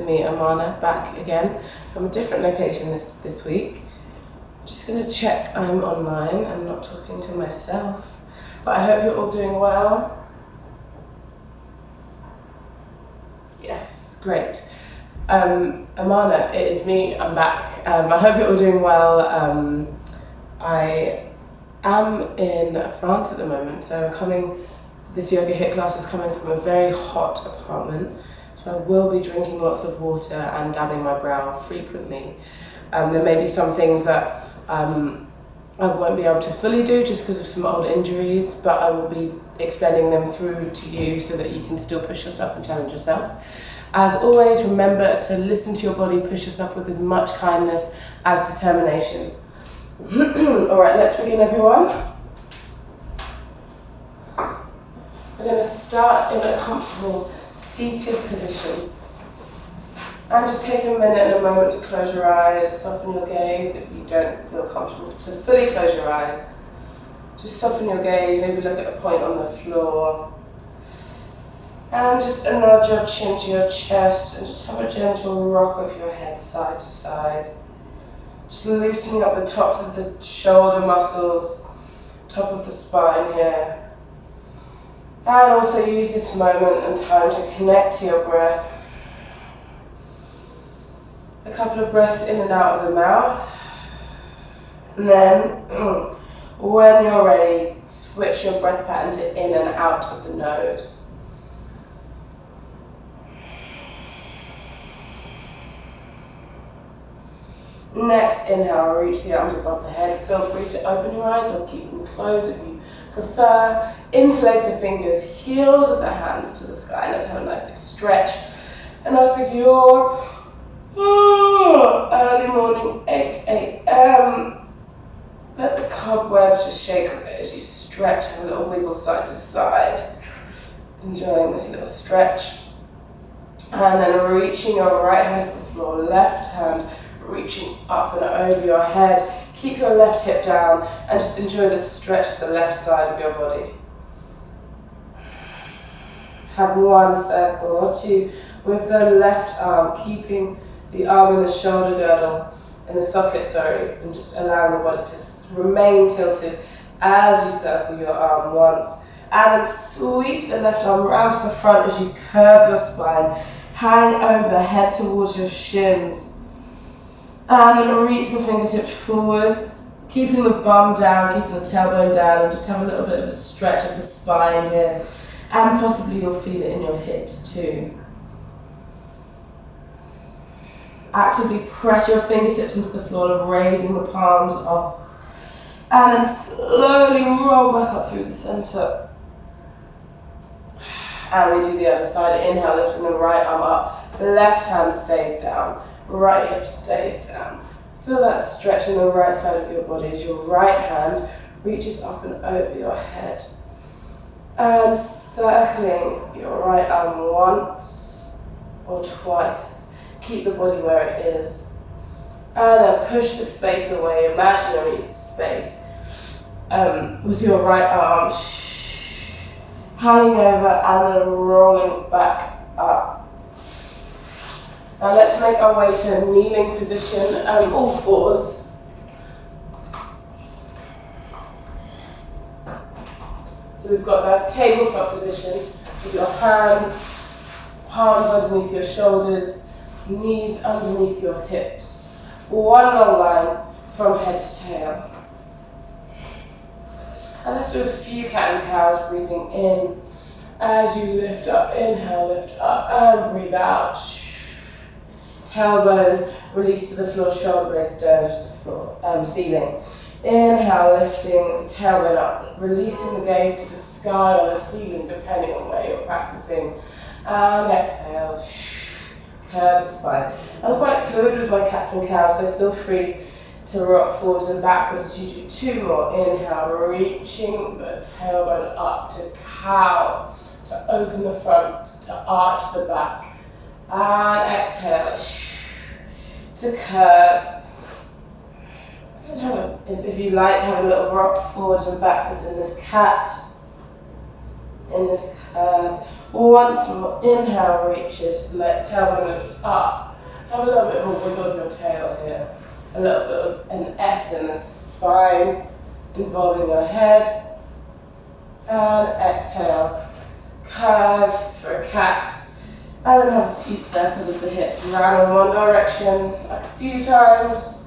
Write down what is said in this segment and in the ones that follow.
me, Amarnah, back again from a different location this week. Just going to check I'm online. I'm not talking to myself, but I hope you're all doing well. Yes, great. Amarnah, it is me. I'm back. I hope you're all doing well. I am in France at the moment, so this yoga HIIT class is coming from a very hot apartment, so I will be drinking lots of water and dabbing my brow frequently. There may be some things that I won't be able to fully do just because of some old injuries, but I will be extending them through to you so that you can still push yourself and challenge yourself. As always, remember to listen to your body, push yourself with as much kindness as determination. Alright, let's begin, everyone. We're going to start in a comfortable seated position. And just take a minute and a moment to close your eyes, soften your gaze if you don't feel comfortable to fully close your eyes. Just soften your gaze, maybe look at a point on the floor. And just nod your chin to your chest and just have a gentle rock of your head side to side. Just loosening up the tops of the shoulder muscles, top of the spine here. And also use this moment and time to connect to your breath. A couple of breaths in and out of the mouth. And then, when you're ready, switch your breath pattern to in and out of the nose. Next, inhale, reach the arms above the head. Feel free to open your eyes or keep them closed if you prefer. Interlace the fingers, heels of the hands to the sky. Let's have a nice big stretch. A nice big yawn. Early morning, 8 a.m. Let the cobwebs just shake a bit as you stretch. Have a little wiggle side to side. Enjoying this little stretch. And then reaching your right hand to the floor, left hand reaching up and over your head. Keep your left hip down and just enjoy the stretch to the left side of your body. Have one circle or two with the left arm, keeping the arm in the shoulder girdle, in the socket, and just allowing the body to remain tilted as you circle your arm once. And then sweep the left arm round to the front as you curve your spine. Hang over, head towards your shins. And then reach the fingertips forwards, keeping the bum down, keeping the tailbone down, and just have a little bit of a stretch of the spine here. And possibly you'll feel it in your hips too. Actively press your fingertips into the floor, raising the palms off. And then slowly roll back up through the center. And we do the other side. Inhale, lifting the right arm up. The left hand stays down. Right hip stays down. Feel that stretch in the right side of your body as your right hand reaches up and over your head. And circling your right arm once or twice. Keep the body where it is. And then push the space away, imaginary space, with your right arm hanging over and then rolling back up. Now let's make our way to a kneeling position, all fours. So we've got that tabletop position with your hands, palms underneath your shoulders, knees underneath your hips. One long line from head to tail. And let's do a few cat and cows, breathing in as you lift up. Inhale, lift up, and breathe out. Tailbone release to the floor, shoulder blades down to the floor, ceiling. Inhale, lifting the tailbone up, releasing the gaze to the sky or the ceiling, depending on where you're practicing. And exhale, curve the spine. I'm quite fluid with my cats and cows, so feel free to rock forwards and backwards as you do two more. Inhale, reaching the tailbone up to cow, to open the front, to arch the back. And exhale to curve. And if you like, have a little rock forwards and backwards in this cat, in this curve, Once more, inhale, reaches, let tailbone lifts up. Have a little bit of a wiggle of your tail here. A little bit of an S in the spine, involving your head. And exhale, curve for a cat. And then have a few circles of the hips round in one direction, like a few times.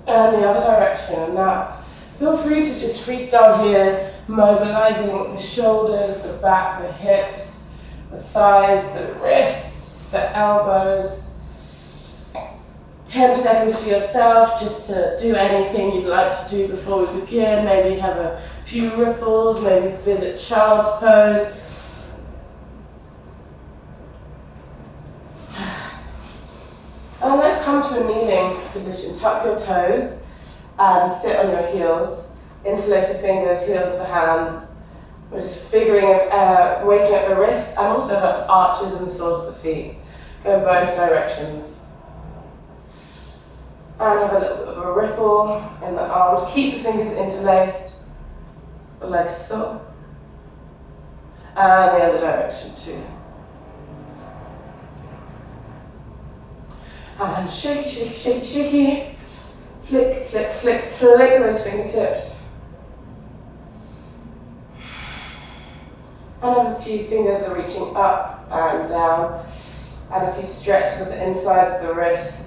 And the other direction. Now, feel free to just freestyle here, mobilizing the shoulders, the back, the hips, the thighs, the wrists, the elbows. 10 seconds for yourself, just to do anything you'd like to do before we begin. Maybe have a few ripples, maybe visit child's pose. And let's come to a kneeling position. Tuck your toes and sit on your heels. Interlace the fingers, heels of the hands. We're just figuring, waking up the wrists and also the arches and the soles of the feet. Go both directions. And have a little bit of a ripple in the arms. Keep the fingers interlaced, like so. And the other direction too. And shake, shake, shake, shaky. Flick, flick, flick, flick those fingertips. And have a few fingers are reaching up and down. And a few stretches of the insides of the wrist.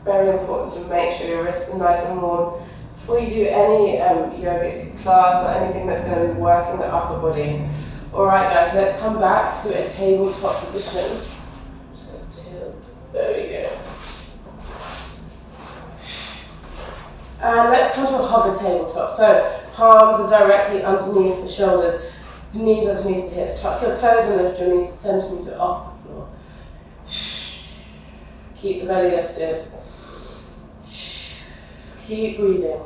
Very important to make sure your wrists are nice and warm before you do any yogic class or anything that's going to be working the upper body. Alright guys, let's come back to a tabletop position. I'm just going to tilt. There we go. And let's come to a hover tabletop. So palms are directly underneath the shoulders, knees underneath the hips. Tuck your toes and lift your knees a centimetre off the floor. Keep the belly lifted. Keep breathing.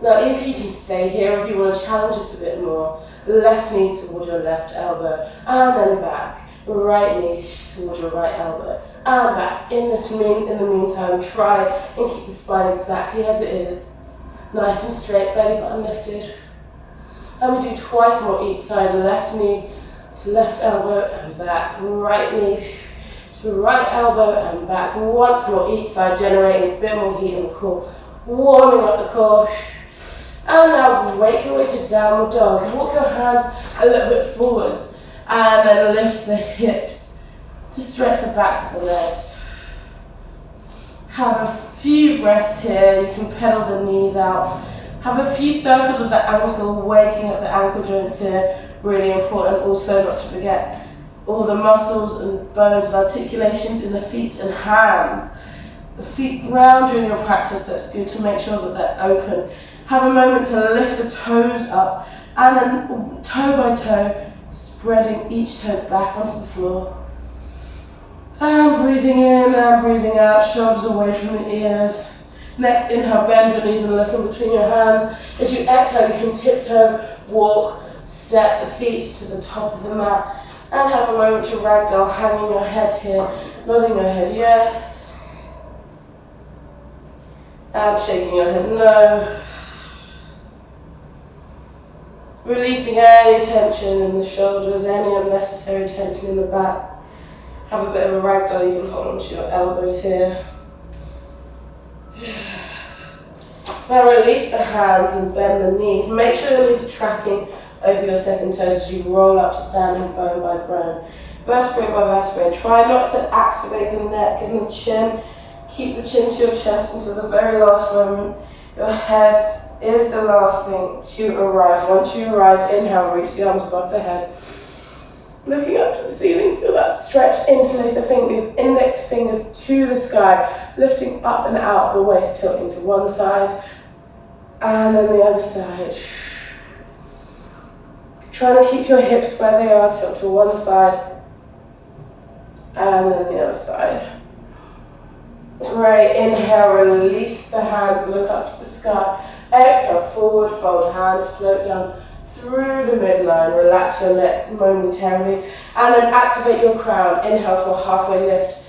Now either you can stay here or if you want to challenge this a bit more. Left knee towards your left elbow and then back. Right knee towards your right elbow and back. In the meantime, try and keep the spine exactly as it is. Nice and straight, belly button lifted. And we do twice more each side. Left knee to left elbow and back. Right knee to right elbow and back. Once more each side, generating a bit more heat in the core. Warming up the core. And now wake your way to downward dog. Walk your hands a little bit forwards. And then lift the hips to stretch the backs of the legs. Have a few breaths here. You can pedal the knees out. Have a few circles of the ankle, waking up the ankle joints here. Really important also not to forget all the muscles and bones and articulations in the feet and hands. The feet ground during your practice, so it's good to make sure that they're open. Have a moment to lift the toes up and then toe by toe, spreading each toe back onto the floor. And breathing in and breathing out, shoulders away from the ears. Next, inhale, bend your knees and look in between your hands. As you exhale, you can tiptoe, walk, step the feet to the top of the mat. And have a moment to ragdoll, hanging your head here, nodding your head yes. And shaking your head no. Releasing any tension in the shoulders, any unnecessary tension in the back. Have a bit of a ragdoll, you can hold onto your elbows here. Now release the hands and bend the knees. Make sure the knees are tracking over your second toes as you roll up to standing bone by bone. Vertebrae by vertebrae. Try not to activate the neck and the chin. Keep the chin to your chest until the very last moment. Your head is the last thing to arrive. Once you arrive, inhale, reach the arms above the head. Looking up to the ceiling, feel that stretch, interlace the fingers, index fingers to the sky, lifting up and out of the waist, tilting to one side, and then the other side. Try to keep your hips where they are, tilt to one side, and then the other side. Great, inhale, release the hands, look up to the sky. Exhale, forward, fold hands, float down through the midline, relax your neck momentarily, and then activate your crown. Inhale to a halfway lift,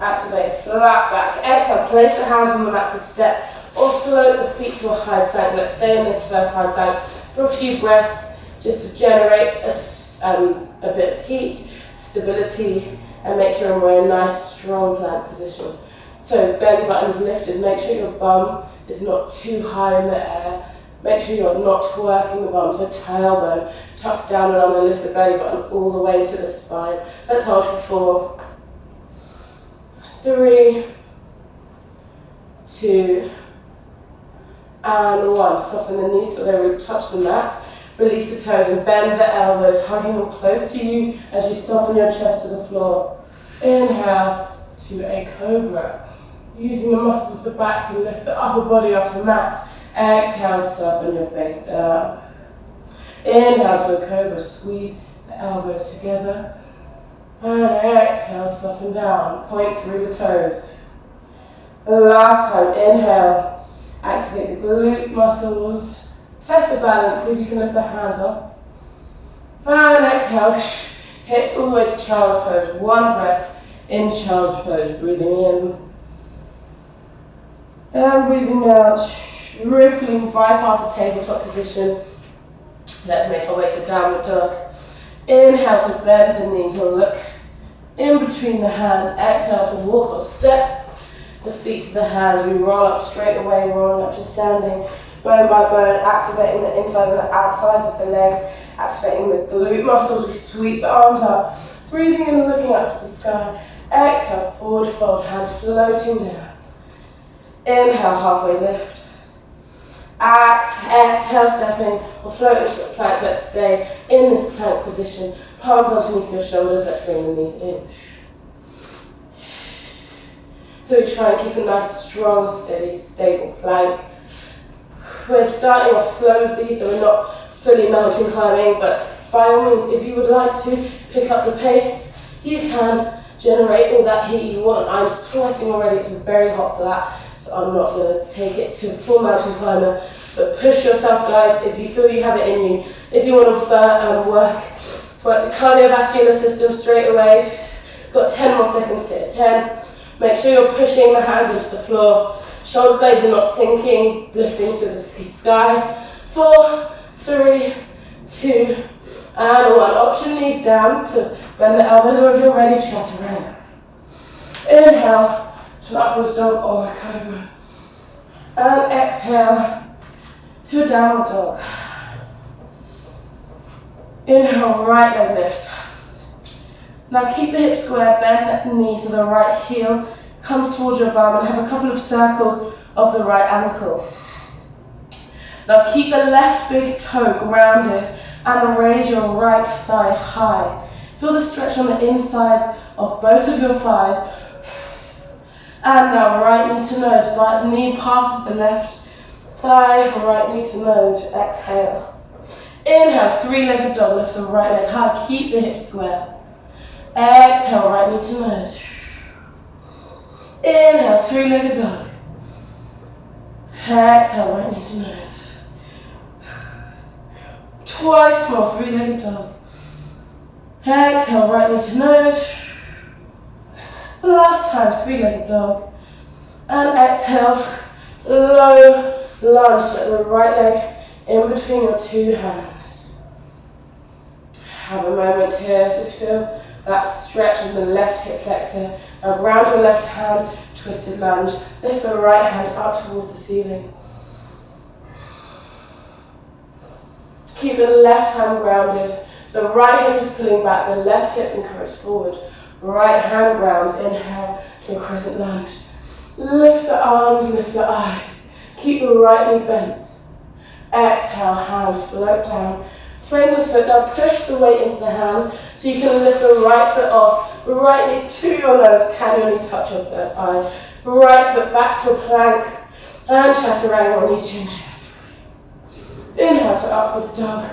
activate, flat back. Exhale, place the hands on the mat to step, or float the feet to a high plank. Let's stay in this first high plank for a few breaths, just to generate a bit of heat, stability, and make sure we're in a nice strong plank position. So belly button is lifted. Make sure your bum is not too high in the air. Make sure you're not twerking the bum. So tailbone tucks down and under, lift the belly button all the way to the spine. Let's hold for 4, 3, 2, and 1. Soften the knees so they will touch the mat. Release the toes and bend the elbows, hugging them close to you as you soften your chest to the floor. Inhale to a cobra. Using the muscles of the back to lift the upper body off the mat. Exhale, soften your face down. Inhale to a cobra, squeeze the elbows together. And exhale, soften down. Point through the toes. Last time, inhale. Activate the glute muscles. Test the balance, see if you can lift the hands up. And exhale, hips all the way to child's pose. One breath in child's pose, breathing in. And breathing out, rippling, bypass the tabletop position. Let's make our way to downward dog. Inhale to bend the knees and look in between the hands. Exhale to walk or step the feet to the hands. We roll up straight away, rolling up to standing, bone by bone, activating the inside and the outsides of the legs, activating the glute muscles. We sweep the arms up, breathing and looking up to the sky. Exhale, forward fold, hands floating down. Inhale, halfway lift. Exhale, stepping or floating to the plank. Let's stay in this plank position. Palms underneath your shoulders. Let's bring the knees in. So we try and keep a nice, strong, steady, stable plank. We're starting off slow with these, so we're not fully mountain climbing, but by all means, if you would like to pick up the pace, you can generate all that heat you want. I'm sweating already, it's very hot for that. So I'm not going to take it to full mountain climber, but push yourself, guys, if you feel you have it in you. If you want to work the cardiovascular system straight away, got 10 more seconds here. 10. Make sure you're pushing the hands into the floor. Shoulder blades are not sinking, lifting to the sky. 4, 3, 2, and 1. Option knees down to bend the elbows, or if you're ready, chaturanga. Inhale to upwards dog or a cobra. And exhale to a downward dog. Inhale, right leg lifts. Now keep the hips square, bend the knee so the right heel comes towards your bum and have a couple of circles of the right ankle. Now keep the left big toe grounded and raise your right thigh high. Feel the stretch on the insides of both of your thighs. And now right knee to nose, right knee passes the left thigh, right knee to nose, exhale. Inhale, three-legged dog, lift the right leg high, keep the hips square. Exhale, right knee to nose. Inhale, three-legged dog. Exhale, right knee to nose. Twice more, three-legged dog. Exhale, right knee to nose. Last time, three-legged dog. And exhale, low lunge, so the right leg in between your two hands. Have a moment here, just feel that stretch of the left hip flexor. Now ground your left hand, twisted lunge. Lift the right hand up towards the ceiling. Keep the left hand grounded. The right hip is pulling back, the left hip encourages forward. Right hand grounds, inhale to a crescent lunge. Lift the arms, lift the eyes. Keep the right knee bent. Exhale, hands float down. Frame the foot, now push the weight into the hands so you can lift the right foot off. Right knee to your nose, can your knee touch your third eye. Right foot back to a plank. And chaturanga on knees, chin, chin. Inhale to upwards dog.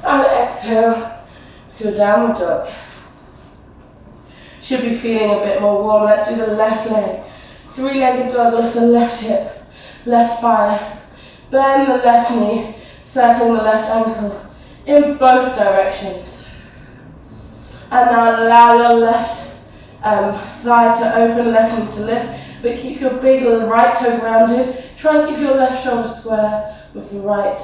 And exhale to a downward dog. Should be feeling a bit more warm. Let's do the left leg. Three-legged dog, lift the left hip, left thigh. Bend the left knee, circling the left ankle in both directions. And now allow your left thigh to open, left knee to lift, but keep your big right toe grounded. Try and keep your left shoulder square. with the right.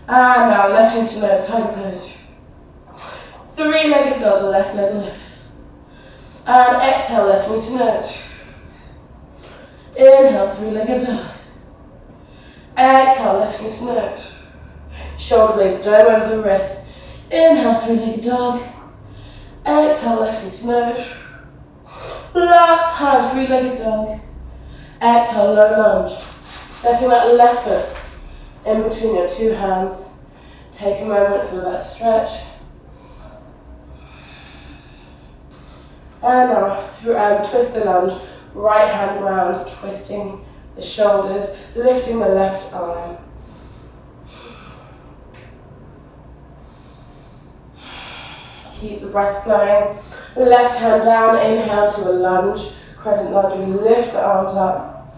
And now left knee to nose, tiger pose. Three-legged dog, the left leg lifts. And exhale, left knee to nose. Inhale, three-legged dog. Exhale, left knee to nose. Shoulder blades dome over the wrist. Inhale, three-legged dog. Exhale, left knee to nose. Last time, three-legged dog. Exhale, low lunge. Stepping that left foot in between your two hands. Take a moment for that stretch. And now, twist the lunge. Right hand rounds, twisting the shoulders, lifting the left arm. Keep the breath flowing. Left hand down, inhale to a lunge. Crescent lunge, we lift the arms up.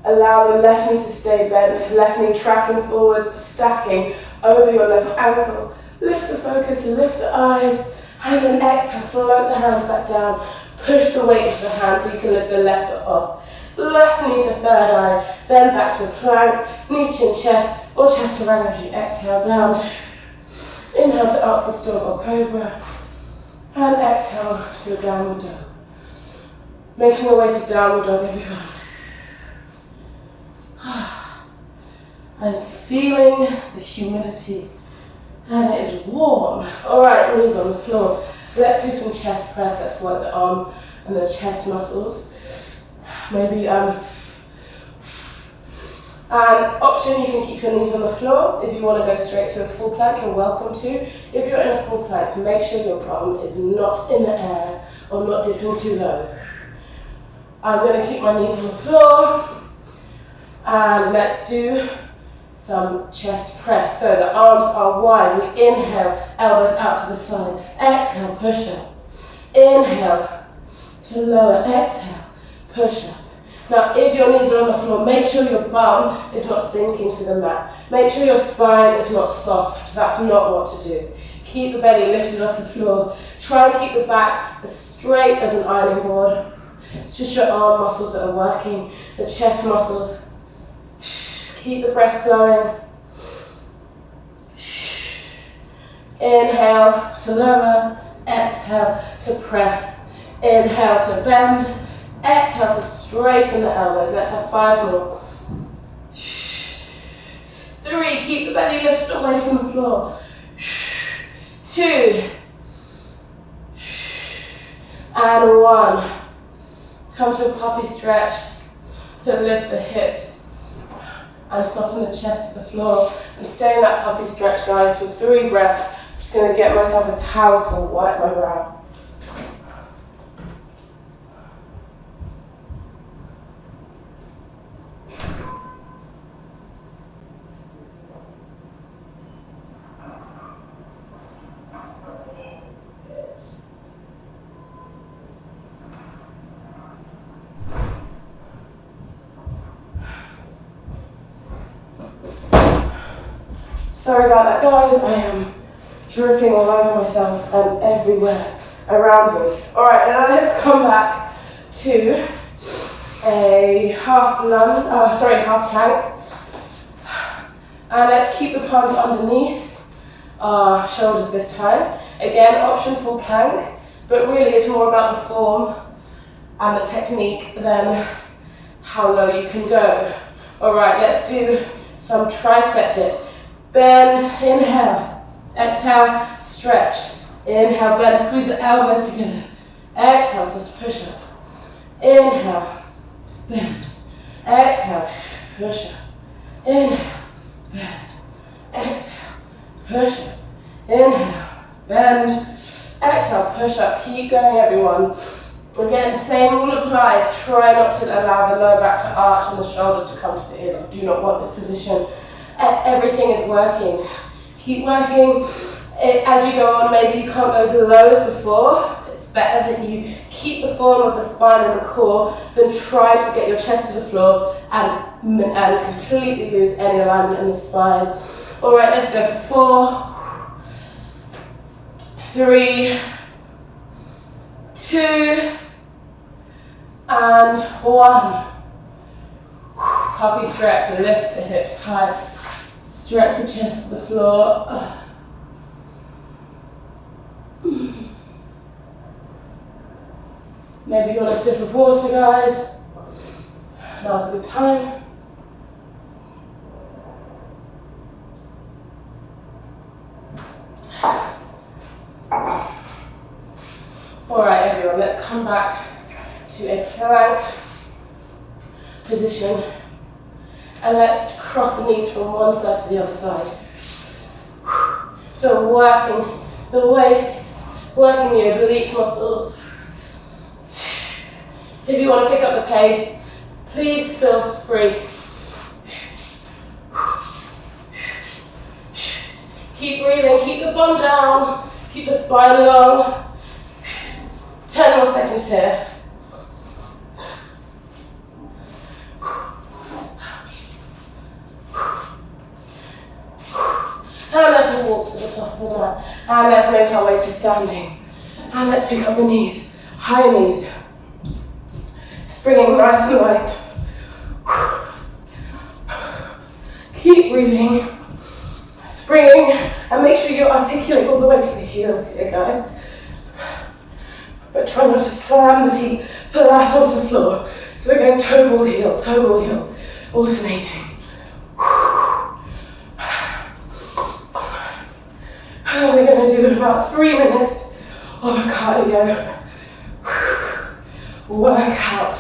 Allow the left knee to stay bent, left knee tracking forwards, stacking over your left ankle. Lift the focus, lift the eyes, and then exhale, float the hands back down. Push the weight into the hands so you can lift the left foot off. Left knee to third eye, then back to a plank, knees, chin, chest, or chaturanga as you exhale down. Inhale to upwards dog or cobra, and exhale to a downward dog. Making your way to downward dog, everyone. I'm feeling the humidity, and it is warm. Alright, knees on the floor. Let's do some chest press. Let's work the arm and the chest muscles. Maybe an option, you can keep your knees on the floor. If you want to go straight to a full plank, you're welcome to. If you're in a full plank, make sure your bum is not in the air or not dipping too low. I'm going to keep my knees on the floor, and let's do some chest press. So the arms are wide. We inhale, elbows out to the side. Exhale, push up. Inhale to lower. Exhale, push up. Now, if your knees are on the floor, make sure your bum is not sinking to the mat. Make sure your spine is not soft. That's not what to do. Keep the belly lifted off the floor. Try and keep the back as straight as an ironing board. It's just your arm muscles that are working, the chest muscles. Keep the breath flowing. Inhale to lower, exhale to press. Inhale to bend, exhale to straighten the elbows. Let's have 5 more. 3, keep the belly lifted away from the floor. 2, and 1. Come to a puppy stretch. So lift the hips and soften the chest to the floor. And stay in that puppy stretch, guys, for 3 breaths. I'm just going to get myself a towel to wipe my brow. Sorry about that, guys. I am dripping all over myself and everywhere around me. Alright, now let's come back to a half plank. And let's keep the palms underneath our shoulders this time. Again, option full plank, but really it's more about the form and the technique than how low you can go. Alright, let's do some tricep dips. Bend, inhale, exhale, stretch. Inhale, bend, squeeze the elbows together. Exhale, just push up. Inhale, bend. Exhale, push up. Inhale, bend. Exhale, push up. Inhale, bend. Exhale, push up. Keep going, everyone. Again, same rule applies. Try not to allow the lower back to arch and the shoulders to come to the ears. We do not want this position. Everything is working. Keep working. As you go on, maybe you can't go as low as before. It's better that you keep the form of the spine and the core than try to get your chest to the floor and completely lose any alignment in the spine. Alright, let's go for 4, 3, 2, and 1. puppy stretch, lift the hips high, stretch the chest to the floor. Maybe you want a sip of water, guys. Now's a good time. Alright everyone, let's come back to a plank position and let's cross the knees from one side to the other side. So working the waist, working your oblique muscles. If you want to pick up the pace, please feel free. Keep breathing, keep the bum down, keep the spine long. 10 more seconds here. And let's walk to the top of the mat. And let's make our way to standing. And let's pick up the knees, high knees. Springing nice and light. Keep breathing. Springing. And make sure you articulate all the way to the heels here, guys. But try not to slam the feet flat onto the floor. So we're going toe ball heel, alternating. And we're going to do about 3 minutes of a cardio workout.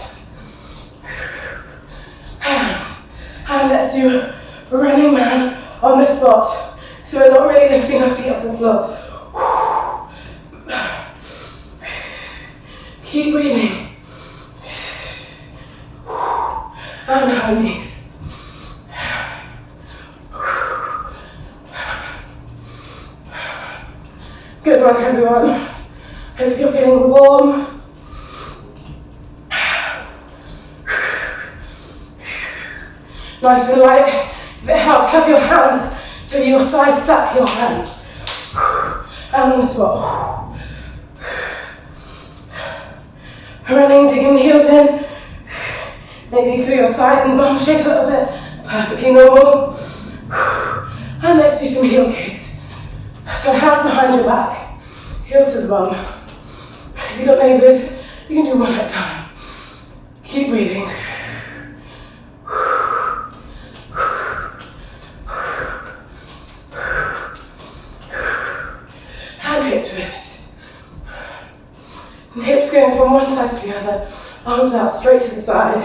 And let's do a running man on the spot. So we're not really lifting our feet off the floor. Keep breathing. And high knees. Good work, everyone. Hope you're feeling warm. Nice and light. If it helps, have your hands so your thighs slap your hands. And on the spot. Running, digging the heels in. Maybe feel your thighs and bum shake a little bit. Perfectly normal. And let's do some heel kicks. So hands behind your back, heel to the bum. If you've got neighbours, you can do one at a time. Keep breathing. And hip twist. And hips going from one side to the other. Arms out straight to the side.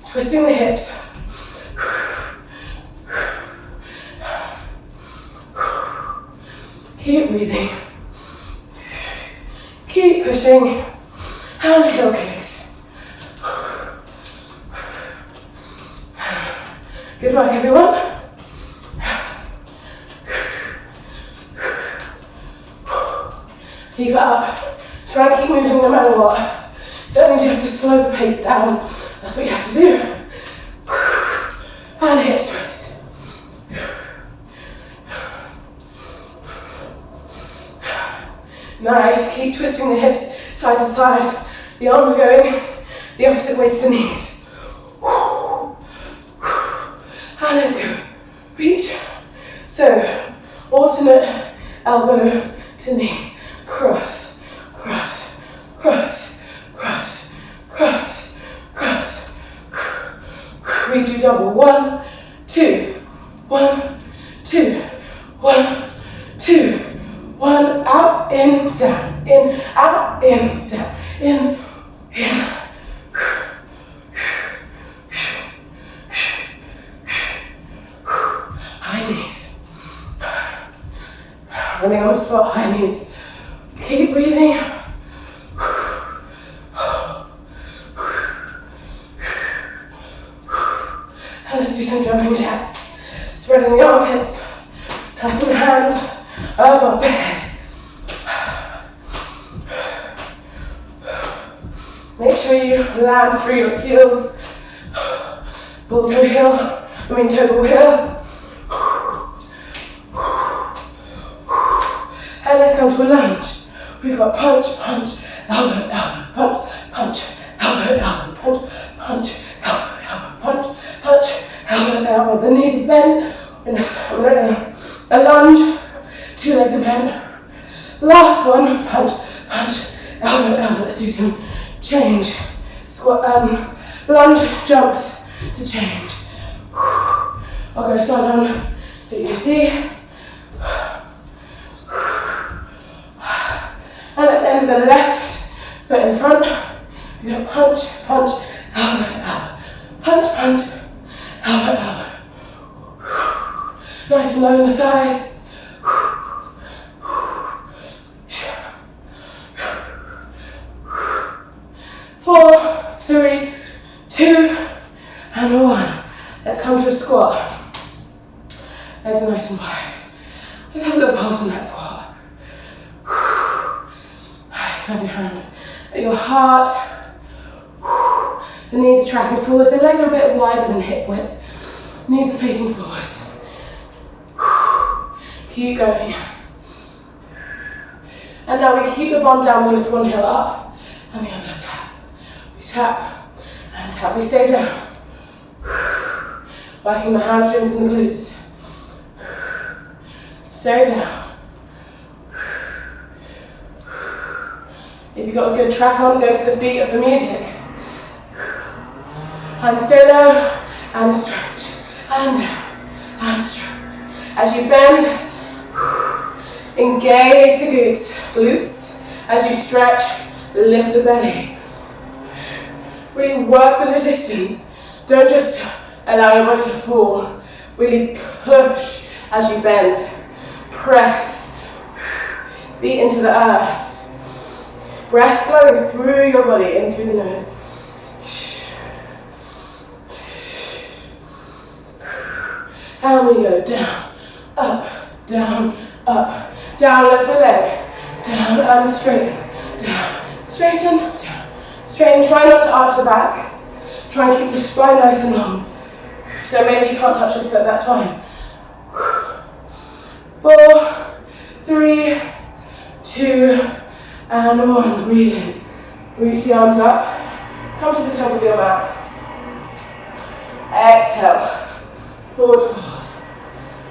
Twisting the hips. Keep breathing. Keep pushing. And heel kicks. Good work, everyone. Keep it up. Try and keep moving no matter what. Don't mean you have to slow the pace down. That's what you have to do. And hip twist. Nice. Keep twisting the hips side to side. The arms going the opposite way to the knees. And let's go. Reach. So, alternate elbow to knee. Cross, cross, cross, cross, cross, cross. We do double. 1, 2, 1, 2, 1, 2, 1. Out, in, down, in, out, in, down, in, in. High knees. Running on the spot, high knees. Keep breathing. And let's do some jumping jacks. Spreading the armpits, clapping the hands above the head. Make sure you land through your heels. Toe ball heel. And let's come to a lunge. We've got punch, punch, elbow, elbow, punch, punch, elbow, elbow, punch, punch, elbow, elbow, punch, punch, elbow, elbow. The knees are bent. I'm going a lunge, 2 legs are bent. Last one, punch, punch, elbow, elbow. Let's do some change. Squat, lunge, jumps to change. I'll go side on so you can see. And let's end with the left foot in front. You go punch, punch, elbow, elbow. Punch, punch, elbow, elbow. Nice and low in the thighs. 4, 3, 2, and 1. Let's come to a squat. Legs are nice and wide. Let's have a little pulse in that squat. Have your hands at your heart. The knees are tracking forwards. The legs are a bit wider than hip width. Knees are facing forwards. Keep going. And now we keep the bum down. We lift one heel up and the other tap. We tap and tap. We stay down. Working the hamstrings and the glutes. Stay down. If you've got a good track on, go to the beat of the music. And stay low, and stretch, and down, and stretch. As you bend, engage the glutes. As you stretch, lift the belly. Really work with resistance. Don't just allow your body to fall. Really push as you bend. Press. Feet into the earth. Breath flowing through your body, in through the nose. And we go down, up, down, up, down, lift the leg, down and straighten, down, straighten, down, straighten. Try not to arch the back. Try and keep the spine nice and long. So maybe you can't touch your foot, that's fine. 4, 3, 2, and 1. Breathe in. Reach the arms up. Come to the top of your mat. Exhale. Forward fold.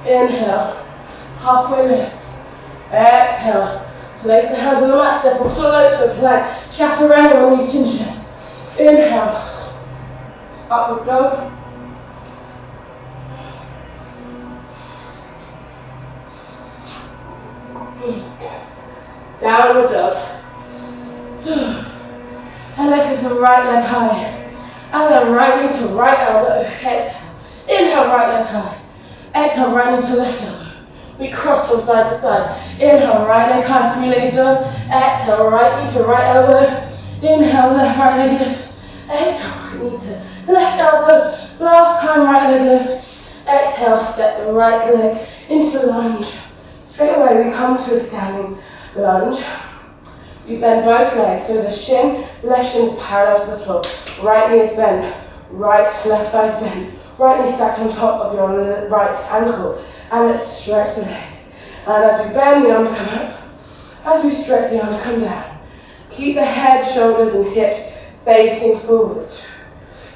Inhale. Halfway lift. Exhale. Place the hands on the mat. Step or float to a plank. Chaturanga on these chin straps. Inhale. Upward dog. Downward dog. And let's lift the right leg high. And then right knee to right elbow. Exhale. Inhale, right leg high. Exhale, right knee to left elbow. We cross from side to side. Inhale, right leg high, 3-legged dog. Exhale, right knee to right elbow. Inhale, left, right leg lifts. Exhale, right knee to left elbow. Last time, right leg lifts. Exhale, step the right leg into the lunge. Straight away, we come to a standing lunge. You bend both legs, so the left shin is parallel to the floor. Right knee is bent, left thigh is bent. Right knee stacked on top of your right ankle. And let's stretch the legs. And as we bend, the arms come up. As we stretch, the arms come down. Keep the head, shoulders and hips facing forwards.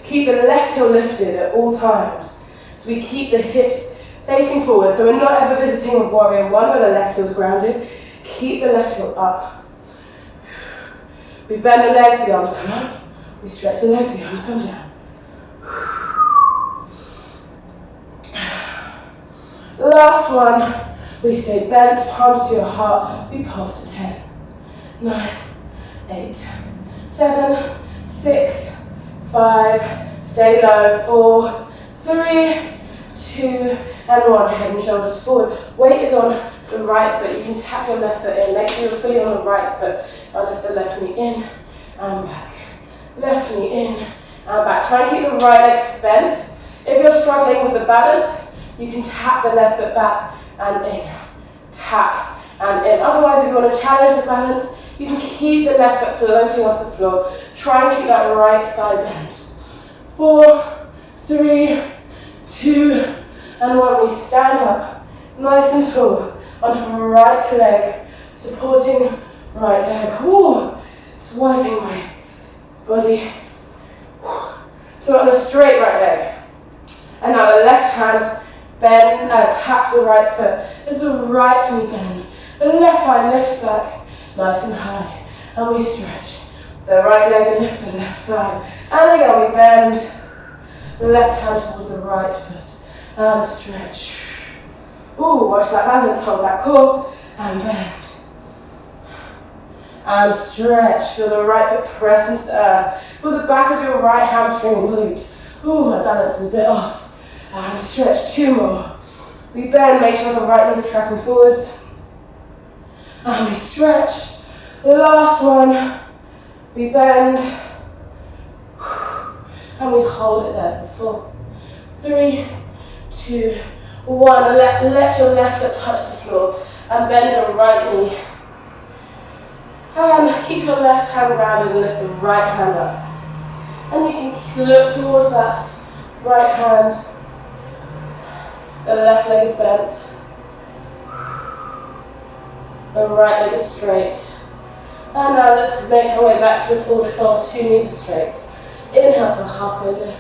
Keep the left heel lifted at all times. So we keep the hips facing forward. So we're not ever visiting a warrior one where the left heel is grounded. Keep the left heel up. We bend the legs, the arms come up. We stretch the legs, the arms come down. Last one. We stay bent, palms to your heart. We pulse to 10, 9, 8, 7, 6, 5. Stay low. 4, 3, 2, and 1. Head and shoulders forward. Weight is on the right foot. You can tap your left foot in. Make sure you're fully on the right foot. And lift the left knee in and back. Left knee in and back. Try and keep the right leg bent. If you're struggling with the balance, you can tap the left foot back and in. Tap and in. Otherwise, if you want to challenge the balance, you can keep the left foot floating off the floor. Try and keep that right thigh bent. 4, 3, 2, and 1. We stand up, nice and tall, onto the right leg, supporting right leg. Ooh, it's wiping my body. So on a straight right leg. And now the left hand bend, tap the right foot as the right knee bends. The left thigh lifts back, nice and high. And we stretch the right leg and lift the left thigh. And again we bend the left hand towards the right foot. And stretch. Ooh, watch that balance, hold that core. And bend. And stretch. Feel the right foot press into the earth. Feel the back of your right hamstring and glute. Ooh, my balance is a bit off. And stretch, 2 more. We bend, make sure the right knee is tracking forwards. And we stretch. The last one. We bend. And we hold it there for 4, 3, 2, 1. Let your left foot touch the floor. And bend your right knee. And keep your left hand rounded and lift the right hand up. And you can look towards that right hand. The left leg is bent. The right leg is straight. And now let's make our way back to a forward fold. 2 knees are straight. Inhale to a halfway lift.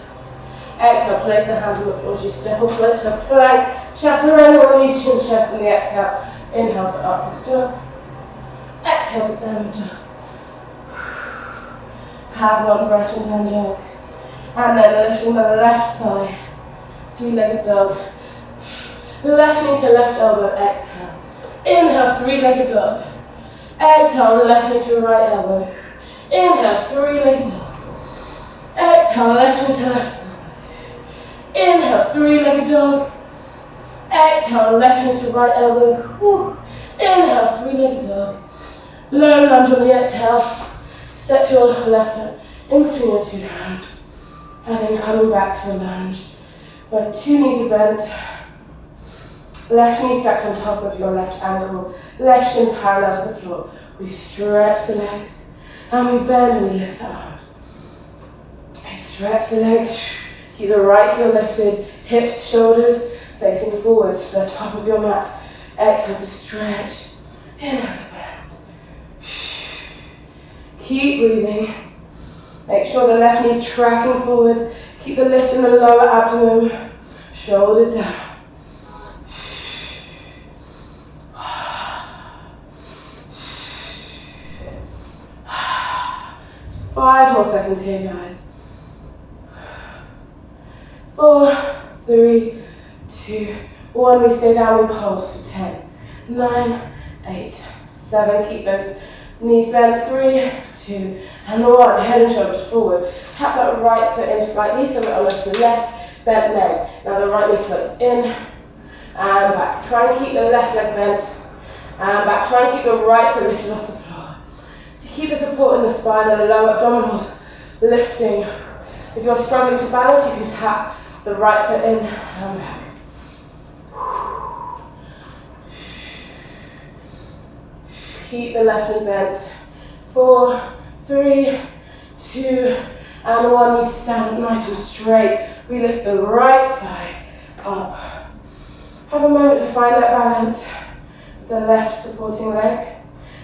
Exhale, place the hands on the floor as you step or float to a plank. Chaturanga, release chin, chest on the exhale. Inhale to upwards dog. Exhale to downward dog. Have 1 breath in down dog. And then lifting the left thigh. 3-legged dog. Left knee to left elbow, exhale. Inhale, 3-legged dog. Exhale, left knee to right elbow. Inhale, 3-legged dog. Exhale, left knee to left elbow. Inhale, 3-legged dog. Exhale, left knee to right elbow. Woo. Inhale, 3-legged dog. Low lunge on the exhale. Step your left foot in between your 2 hands. And then coming back to a lunge. Where 2 knees are bent. Left knee stacked on top of your left ankle. Left shin parallel to the floor. We stretch the legs. And we bend and we lift the arms. We stretch the legs. Keep the right heel lifted. Hips, shoulders facing forwards to the top of your mat. Exhale to stretch. Inhale to bend. Keep breathing. Make sure the left knee is tracking forwards. Keep the lift in the lower abdomen. Shoulders down. 5 more seconds here, guys. 4, 3, 2, 1. We stay down, we pulse for 10, 9, 8, 7. Keep those knees bent. 3, 2, and 1. Head and shoulders forward. Tap that right foot in slightly so we're almost the left bent leg. Now the right knee floats in and back. Try and keep the left leg bent and back. Try and keep the right foot lifted off the floor. So keep the support in the spine and the lower abdominals lifting. If you're struggling to balance, you can tap the right foot in and back. Keep the left knee bent. 4, 3, 2, and 1. We stand up nice and straight. We lift the right thigh up. Have a moment to find that balance with the left supporting leg.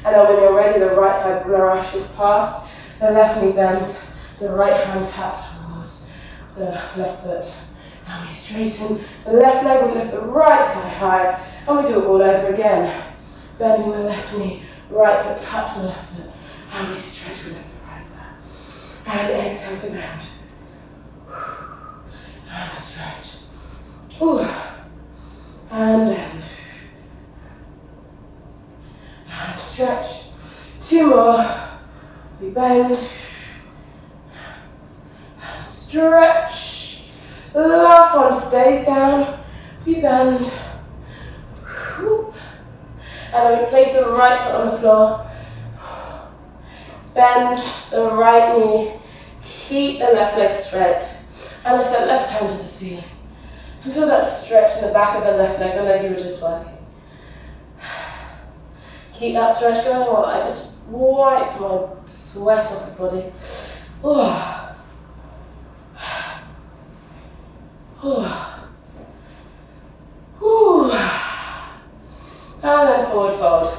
And then when you're ready, the right thigh brushes past. The left knee bends. The right hand taps towards the left foot. And we straighten the left leg. We lift the right thigh high. And we do it all over again. Bending the left knee. Right foot taps the left foot. And we stretch, we lift the right thigh. And exhale to bend. And stretch. Ooh. And bend. And stretch. 2 more. We bend. And stretch. The last one stays down. We bend. Whoop. And then we place the right foot on the floor. Bend the right knee. Keep the left leg straight. And lift that left hand to the ceiling. And feel that stretch in the back of the left leg, the leg you were just working. Keep that stretch going while I just wipe my sweat off the body. Oh. Oh. Ooh. And then forward fold.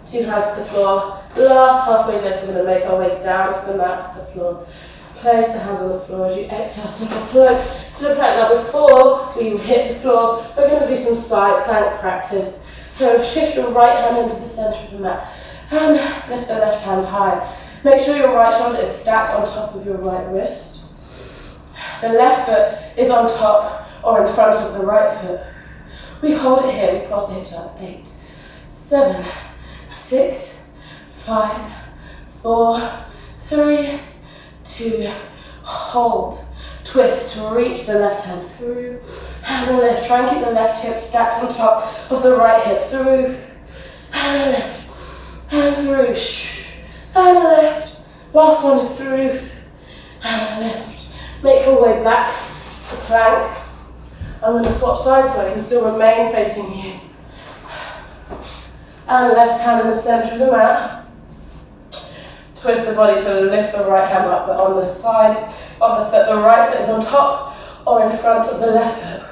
2 hands to the floor. Last halfway lift, we're going to make our way down to the mat, to the floor. Place the hands on the floor as you exhale, step or float to the plank. Now before we hit the floor, we're going to do some side plank practice. So shift your right hand into the centre of the mat and lift the left hand high. Make sure your right shoulder is stacked on top of your right wrist. The left foot is on top or in front of the right foot. We hold it here, we cross the hips up. 8, 7, 6, 5, 4, 3, 2, hold, twist, reach the left hand through, and lift. Try and keep the left hip stacked on top of the right hip, through, and lift, and through, and lift. Last one is through, and lift. Make your way back to plank. I'm going to swap sides so I can still remain facing you. And left hand in the centre of the mat. Twist the body so lift the right hand up, but on the sides of the foot, the right foot is on top or in front of the left foot.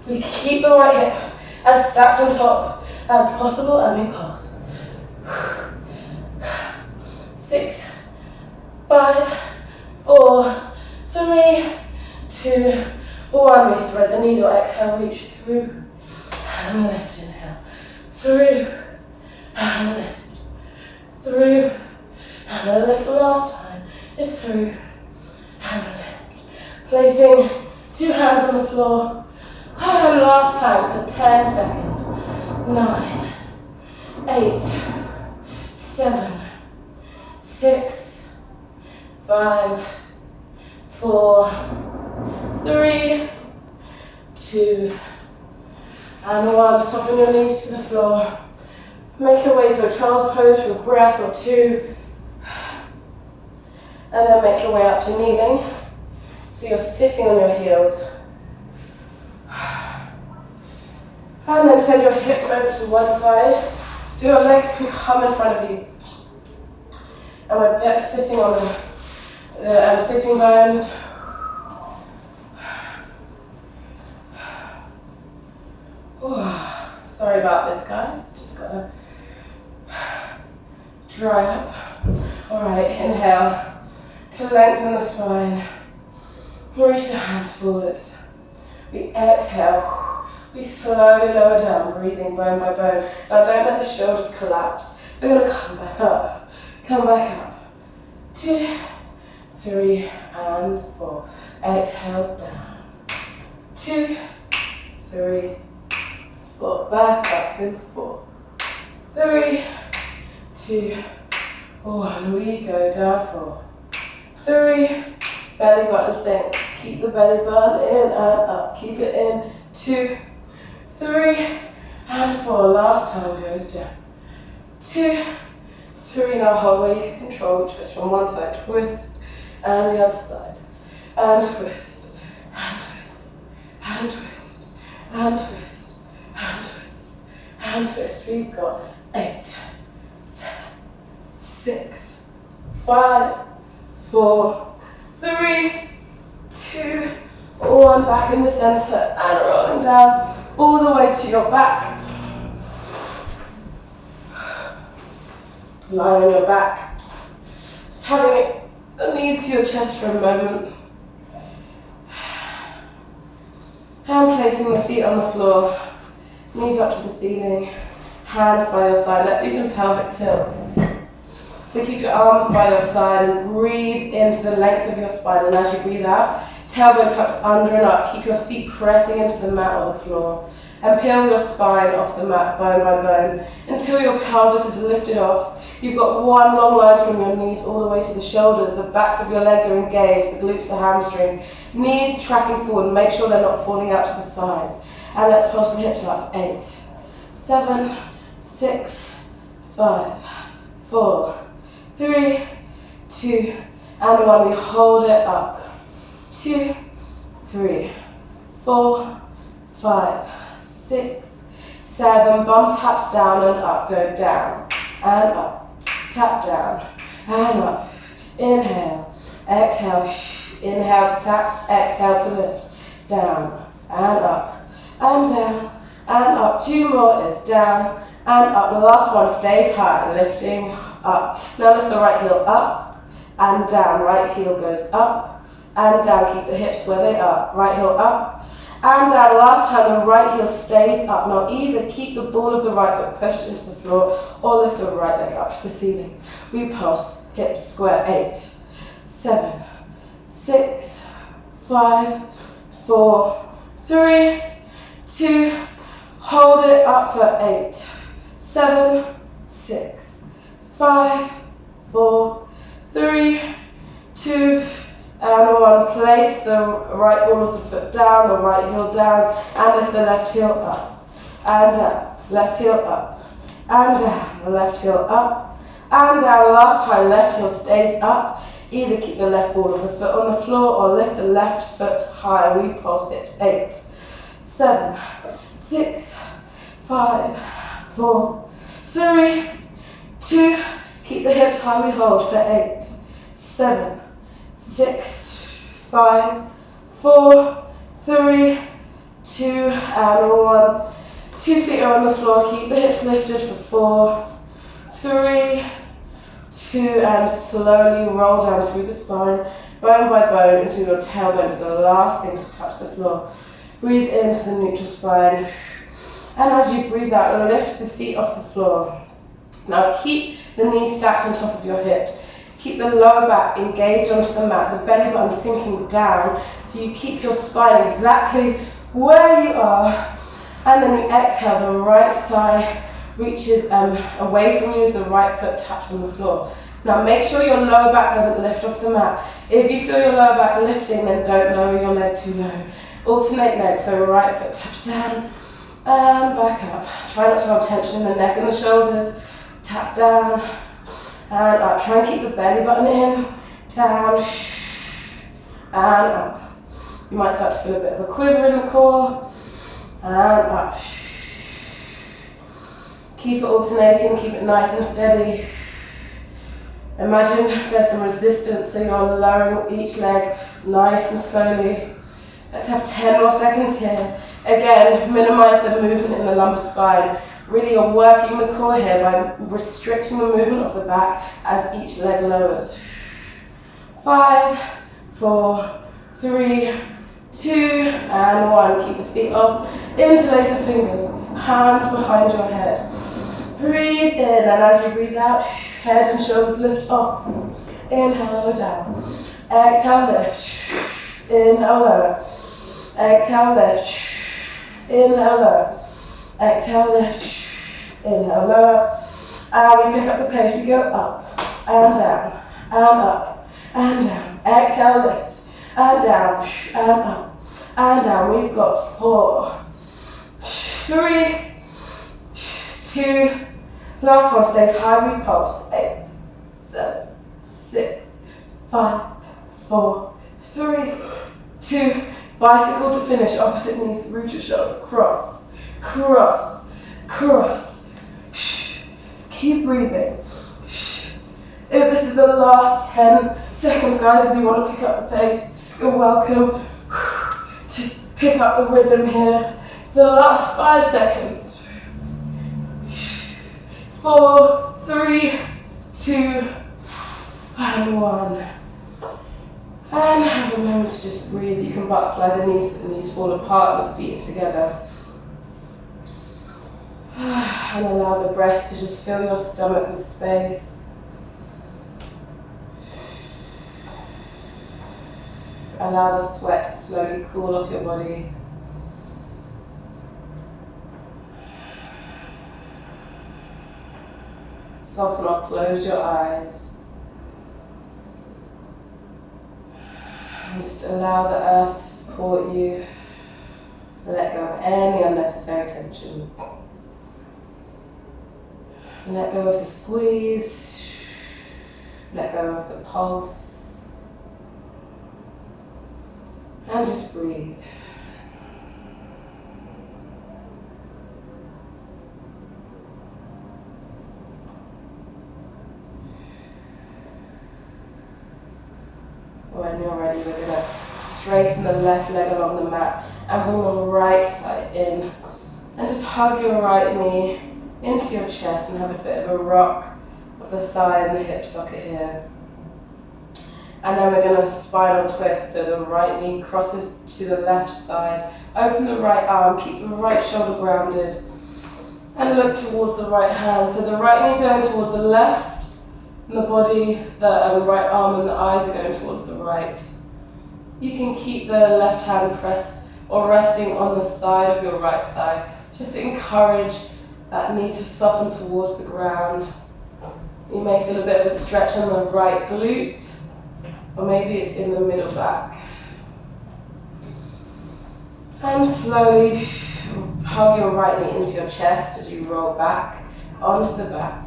We keep the right hip as stacked on top as possible and we pause. 6, 5, 4, 3, 2, 1. We thread the needle, exhale, reach through and lift, inhale, through and lift, through and lift. Last time is through and lift. Placing 2 hands on the floor and last plank for 10 seconds. 9, 8, 7, 6, 5, 4, 3, 2, and 1. Soften your knees to the floor. Make your way to a child's pose for a breath or 2. And then make your way up to kneeling. So you're sitting on your heels. And then send your hips over to one side. So your legs can come in front of you. And we're sitting on the sitting bones. Sorry about this, guys. Just gotta dry up. Alright, inhale to lengthen the spine. Reach the hands forwards. We exhale. We slowly lower down, breathing bone by bone. Now don't let the shoulders collapse. We're going to come back up. Come back up. 2, 3, and 4. Exhale down. 2, 3, 4. Back up and 4. 3, 2, 1. We go down 4. 3. Belly button sinks. Keep the belly button in and up. Keep it in. 2, 3, and 4. Last time goes down. 2, 3. Now hold where you can control. Twist from one side. Twist. And the other side. And twist. And twist. And twist. And twist. And twist. And twist. We've got 8, 7, 6, 5, 4, 3, 2, 1. Back in the center and rolling down all the way to your back. Lying on your back. Just having the knees to your chest for a moment. And placing the feet on the floor. Knees up to the ceiling. Hands by your side. Let's do some pelvic tilts. So keep your arms by your side and breathe into the length of your spine. And as you breathe out, tailbone tucks under and up. Keep your feet pressing into the mat or the floor. And peel your spine off the mat bone by bone until your pelvis is lifted off. You've got one long line from your knees all the way to the shoulders. The backs of your legs are engaged, the glutes, the hamstrings. Knees tracking forward. Make sure they're not falling out to the sides. And let's pulse the hips up. 8, 7, 6, 5, 4, 3, 2, and 1. We hold it up. 2, 3, 4, 5, 6, 7. Bum taps down and up. Go down and up. Tap down and up. Inhale. Exhale. Inhale to tap. Exhale to lift. Down and up. And down and up. 2 more is down and up. The last one stays high. Lifting up. Now lift the right heel up and down. Right heel goes up and down. Keep the hips where they are. Right heel up and down. Last time, the right heel stays up. Now either keep the ball of the right foot pushed into the floor or lift the right leg up to the ceiling. We pulse, hips square. 8, 7, 6, 5, 4, 3, 2, hold it up for 8, 7, 6, 5, 4, 3, 2, and 1. Place the right ball of the foot down, the right heel down, and lift the left heel up, and down, left heel up, and down, the left heel up, and down. Last time, left heel stays up. Either keep the left ball of the foot on the floor or lift the left foot high. We pulse it. 8, 7, 6, 5, 4, 3, 2, keep the hips high. We hold for 8, 7, 6, 5, 4, 3, 2, and 1. 2 feet are on the floor. Keep the hips lifted for 4, 3, 2, and slowly roll down through the spine, bone by bone, until your tailbone is the last thing to touch the floor. Breathe into the neutral spine, and as you breathe out, lift the feet off the floor. Now keep the knees stacked on top of your hips. Keep the lower back engaged onto the mat, the belly button sinking down, so you keep your spine exactly where you are. And then you exhale, the right thigh reaches away from you as the right foot taps on the floor. Now make sure your lower back doesn't lift off the mat. If you feel your lower back lifting, then don't lower your leg too low. Alternate legs, so right foot taps down and back up. Try not to have tension in the neck and the shoulders. Tap down and up. Try and keep the belly button in, down and up. You might start to feel a bit of a quiver in the core and up. Keep it alternating, keep it nice and steady. Imagine there's some resistance, so you're lowering each leg nice and slowly. Let's have 10 more seconds here. Again, minimize the movement in the lumbar spine. Really, you're working the core here by restricting the movement of the back as each leg lowers. 5, 4, 3, 2, and 1. Keep the feet up. Interlace the fingers. Hands behind your head. Breathe in, and as you breathe out, head and shoulders lift up. Inhale, lower down. Exhale, lift. Inhale, lower. Exhale, lift. Inhale, lower. Exhale, lift. Inhale, lower. And we pick up the pace. We go up and down and up and down. Exhale, lift and down and up and down. We've got 4, 3, 2. Last one stays high. We pulse. 8, 7, 6, 5, 4, 3, 2. Bicycle to finish. Opposite knee through to shoulder. Cross, cross, cross. Keep breathing. If this is the last 10 seconds, guys, if you want to pick up the pace, you're welcome to pick up the rhythm here. The last 5 seconds. 4, 3, 2, and 1. And have a moment to just breathe. You can butterfly the knees so the knees fall apart, the feet together. And allow the breath to just fill your stomach with space. Allow the sweat to slowly cool off your body. Soften or close your eyes. And just allow the earth to support you. Let go of any unnecessary tension. Let go of the squeeze. Let go of the pulse. And just breathe. When you're ready, we're going to straighten the left leg along the mat and bring the right thigh in. And just hug your right knee into your chest and have a bit of a rock of the thigh and the hip socket here. And then we're going to spinal twist, so the right knee crosses to the left side. Open the right arm, keep the right shoulder grounded, and look towards the right hand. So the right knee's going towards the left, and the body, the right arm and the eyes are going towards the right. You can keep the left hand pressed or resting on the side of your right thigh. Just encourage that knee to soften towards the ground. You may feel a bit of a stretch on the right glute, or maybe it's in the middle back. And slowly hug your right knee into your chest as you roll back onto the back.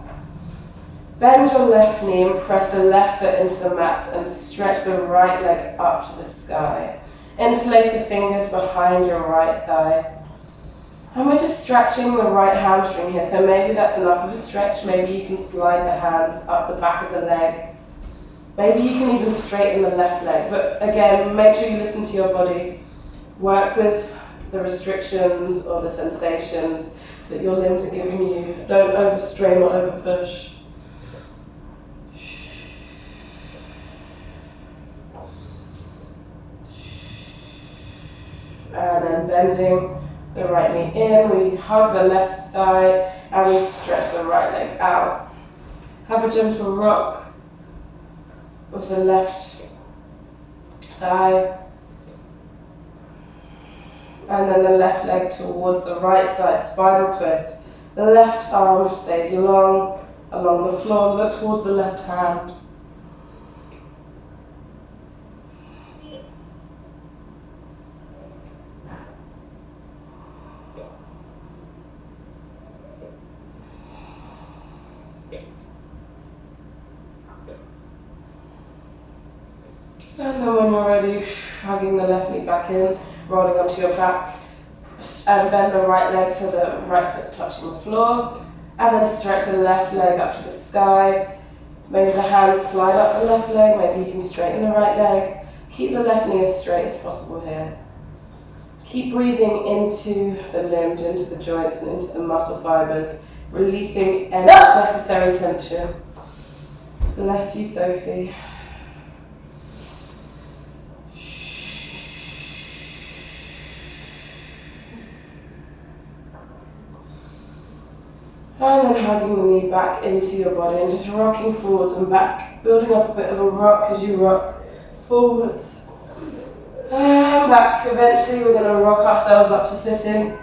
Bend your left knee and press the left foot into the mat and stretch the right leg up to the sky. Interlace the fingers behind your right thigh. And we're just stretching the right hamstring here, so maybe that's enough of a stretch. Maybe you can slide the hands up the back of the leg. Maybe you can even straighten the left leg. But again, make sure you listen to your body. Work with the restrictions or the sensations that your limbs are giving you. Don't overstrain or overpush. And then bending the right knee in, we hug the left thigh and we stretch the right leg out. Have a gentle rock with the left thigh and then the left leg towards the right side, spinal twist. The left arm stays along the floor, look towards the left hand. And then when you're ready, hugging the left knee back in, rolling onto your back, and bend the right leg so the right foot's touching the floor, and then stretch the left leg up to the sky. Maybe the hands slide up the left leg, maybe you can straighten the right leg. Keep the left knee as straight as possible here. Keep breathing into the limbs, into the joints and into the muscle fibers, releasing any necessary tension. Bless you, Sophie. And then hugging the knee back into your body and just rocking forwards and back, building up a bit of a rock as you rock forwards and back. Eventually we're going to rock ourselves up to sitting.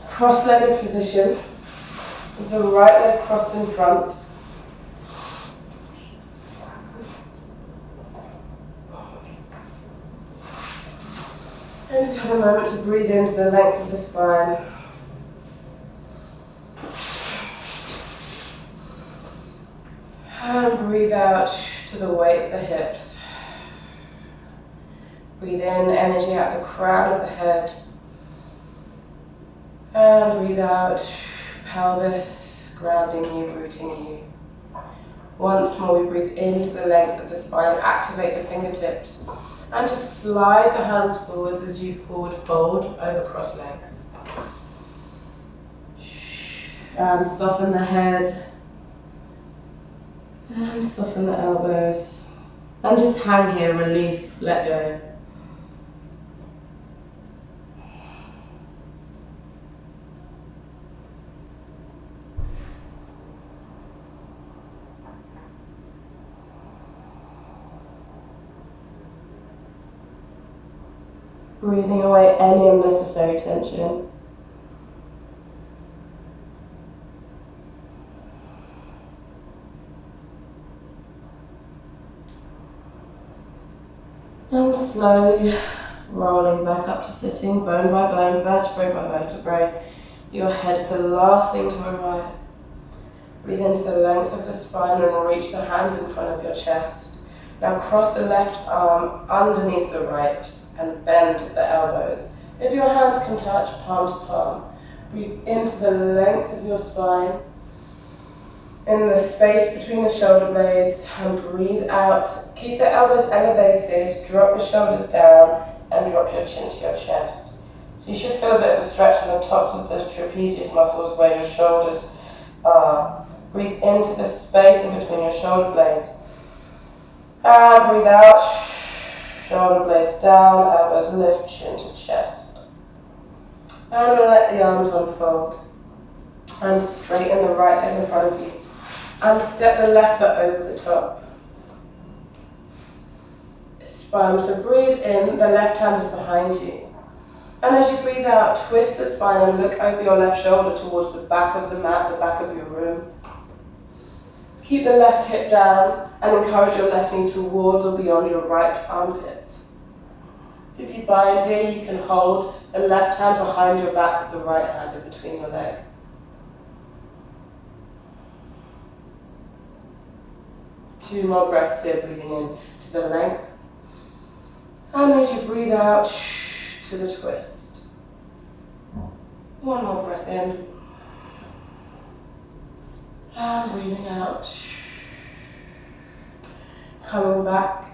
Cross-legged position with the right leg crossed in front. And just have a moment to breathe into the length of the spine. And breathe out to the weight of the hips. Breathe in energy out the crown of the head. And breathe out pelvis, grounding you, rooting you. Once more we breathe into the length of the spine, activate the fingertips. And just slide the hands forwards as you forward fold over cross legs. And soften the head. And soften the elbows. And just hang here, release, let go. Breathing away any unnecessary tension. And slowly rolling back up to sitting, bone by bone, vertebrae by vertebrae. Your head's the last thing to arrive. Breathe into the length of the spine and reach the hands in front of your chest. Now cross the left arm underneath the right and bend the elbows. If your hands can touch palm to palm, breathe into the length of your spine, in the space between the shoulder blades, and breathe out. Keep the elbows elevated, drop the shoulders down, and drop your chin to your chest. So you should feel a bit of a stretch on the tops of the trapezius muscles where your shoulders are. Breathe into the space in between your shoulder blades. And breathe out. Shoulder blades down, elbows lift, chin to chest. And let the arms unfold. And straighten the right leg in front of you. And step the left foot over the top. So breathe in, the left hand is behind you. And as you breathe out, twist the spine and look over your left shoulder towards the back of the mat, the back of your room. Keep the left hip down and encourage your left knee towards or beyond your right armpit. If you bind here, you can hold the left hand behind your back, the right hand in between your leg. Two more breaths here, breathing in to the length. And as you breathe out, to the twist. One more breath in. And breathing out. Coming back.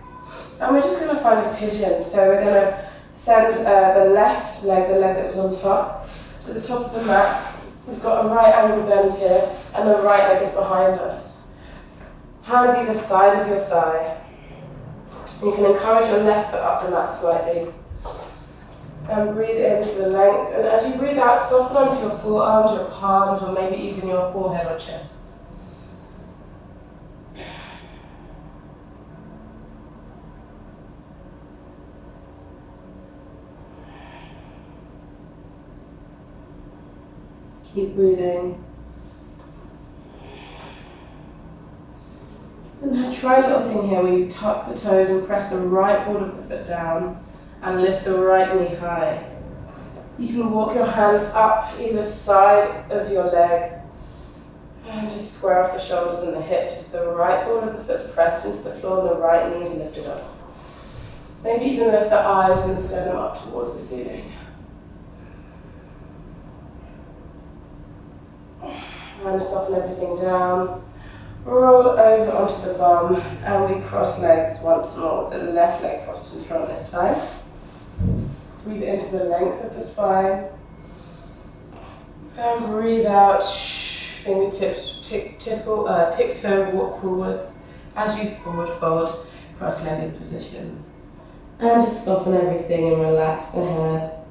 And we're just going to find a pigeon. So we're going to send the left leg, the leg that was on top, to the top of the mat. We've got a right angle bend here, and the right leg is behind us. Hands either side of your thigh. You can encourage your left foot up the mat slightly. And breathe into the length. And as you breathe out, soften onto your forearms, your palms, or maybe even your forehead or chest. Keep breathing. And now try a little thing here where you tuck the toes and press the right ball of the foot down and lift the right knee high. You can walk your hands up either side of your leg and just square off the shoulders and the hips. The right ball of the foot is pressed into the floor and the right knee is lifted up. Maybe even lift the eyes and the sternum up towards the ceiling. And soften everything down. Roll over onto the bum and we cross legs once more with the left leg crossed in front this time. Breathe into the length of the spine. And breathe out. Fingertips tiptoe walk forwards as you forward fold, cross-legged position. And just soften everything and relax the head.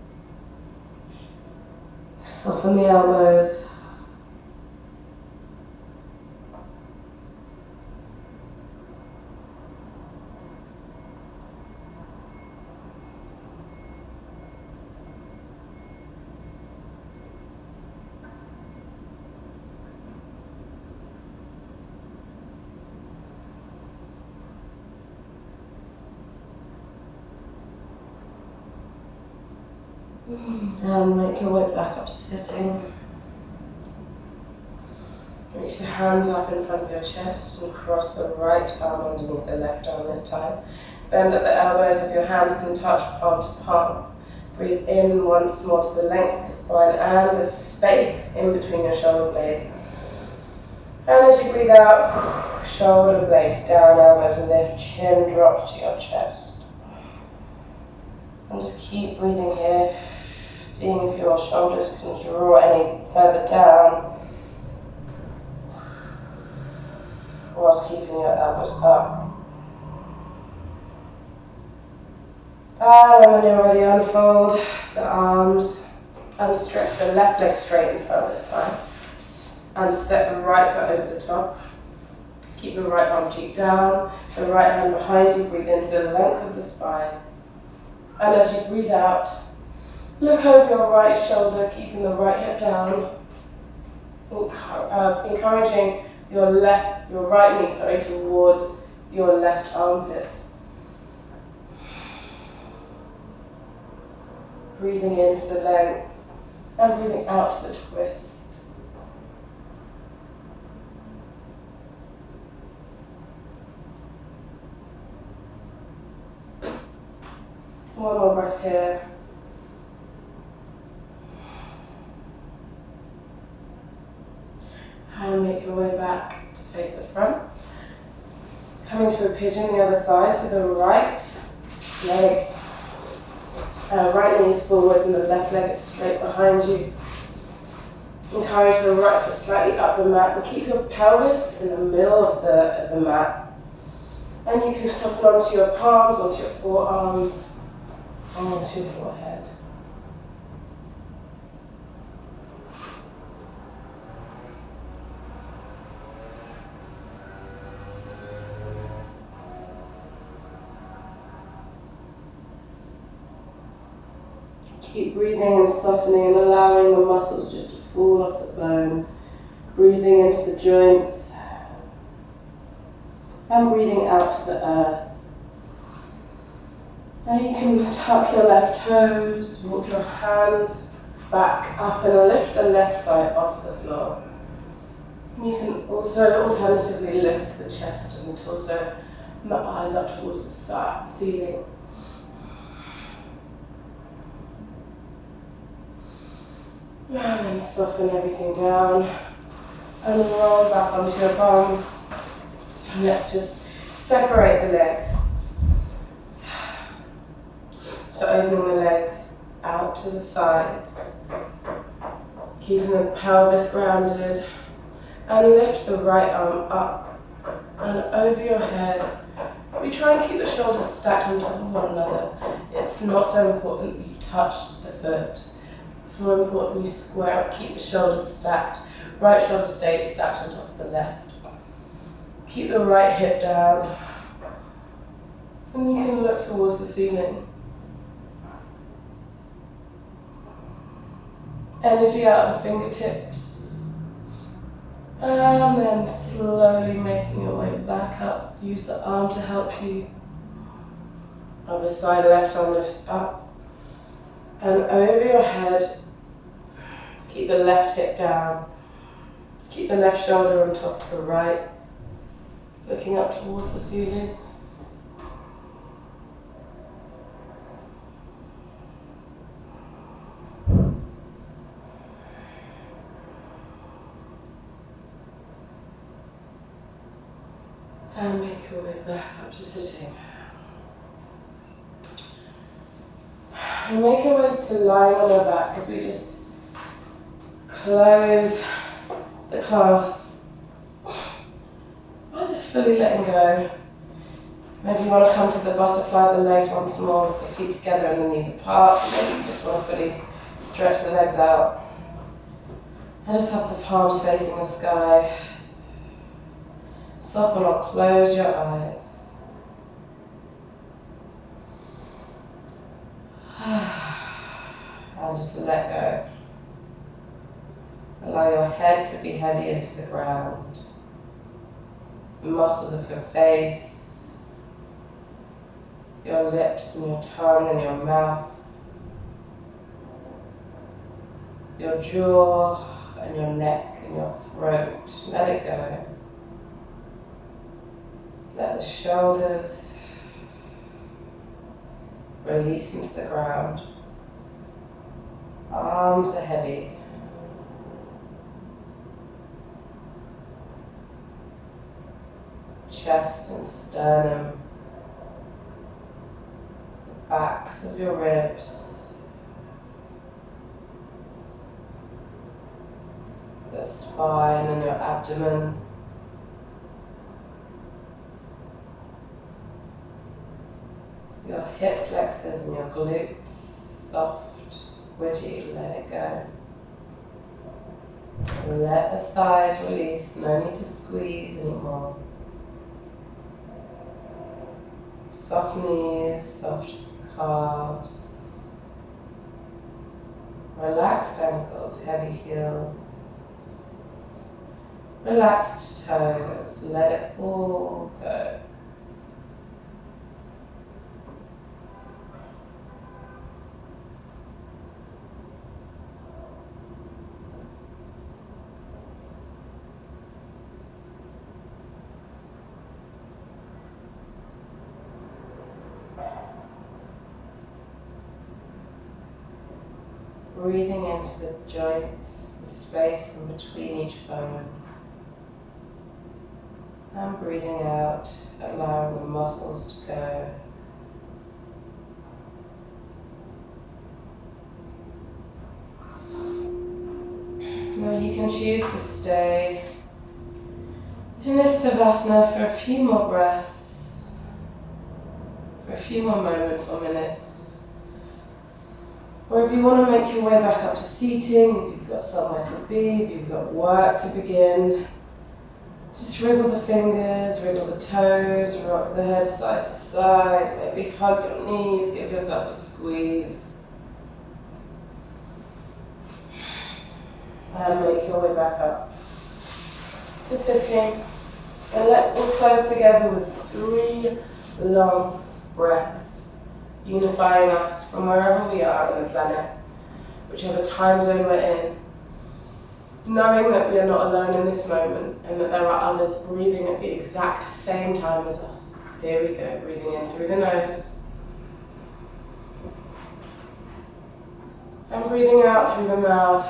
Soften the elbows. And make your way back up to sitting. Reach the hands up in front of your chest and cross the right arm underneath the left arm this time. Bend at the elbows of your hands can touch palm to palm. Breathe in once more to the length of the spine and the space in between your shoulder blades. And as you breathe out, shoulder blades down, elbows lift, chin drops to your chest. And just keep breathing here. Seeing if your shoulders can draw any further down whilst keeping your elbows up. And then when you're ready, unfold the arms and stretch the left leg straight in front this time. And step the right foot over the top. Keep the right arm cheek down, the right hand behind you, breathe into the length of the spine. And as you breathe out, look over your right shoulder, keeping the right hip down, encouraging your right knee, towards your left armpit. Breathing into the length and breathing out to the twist. One more breath here. And make your way back to face the front. Coming to a pigeon the other side, so the right leg, right knee is forwards and the left leg is straight behind you. Encourage the right foot slightly up the mat and keep your pelvis in the middle of the mat. And you can soften onto your palms, onto your forearms, and onto your forehead. Keep breathing and softening and allowing the muscles just to fall off the bone. Breathing into the joints and breathing out to the earth. Now you can tuck your left toes, walk your hands back up and lift the left thigh off the floor. You can also alternatively lift the chest and the torso and the eyes up towards the ceiling. And then soften everything down and roll back onto your bum. And let's just separate the legs. So opening the legs out to the sides, keeping the pelvis grounded, and lift the right arm up and over your head. We try and keep the shoulders stacked on top of one another. It's not so important that you touch the foot. It's more important you square up, keep the shoulders stacked. Right shoulder stays stacked on top of the left. Keep the right hip down. And you can look towards the ceiling. Energy out of the fingertips. And then slowly making your way back up. Use the arm to help you. Other side, left arm lifts up. And over your head, keep the left hip down. Keep the left shoulder on top of the right, looking up towards the ceiling. And make your way back up to sitting. And make your way to lying on your back as we just close the class. I'm just fully letting go. Maybe you want to come to the butterfly of the legs once more with the feet together and the knees apart. Maybe you just want to fully stretch the legs out. And just have the palms facing the sky. Soften or close your eyes. And just let go. Allow your head to be heavy into the ground. The muscles of your face, your lips and your tongue and your mouth, your jaw and your neck and your throat. Let it go. Let the shoulders release into the ground. Arms are heavy. Chest and sternum. The backs of your ribs. The spine and your abdomen. Your hip flexors and your glutes, soft, squidgy, let it go. Let the thighs release, no need to squeeze anymore. Soft knees, soft calves. Relaxed ankles, heavy heels. Relaxed toes, let it all go. Breathing into the joints, the space in between each bone. And breathing out, allowing the muscles to go. Now you can choose to stay in this Savasana for a few more breaths. for a few more moments or minutes. Or if you want to make your way back up to seating, if you've got somewhere to be, if you've got work to begin, just wriggle the fingers, wriggle the toes, rock the head side to side, maybe hug your knees, give yourself a squeeze. And make your way back up to sitting. And let's all close together with 3 long breaths, unifying us from wherever we are on the planet, whichever time zone we're in, knowing that we are not alone in this moment and that there are others breathing at the exact same time as us. Here we go, breathing in through the nose and breathing out through the mouth.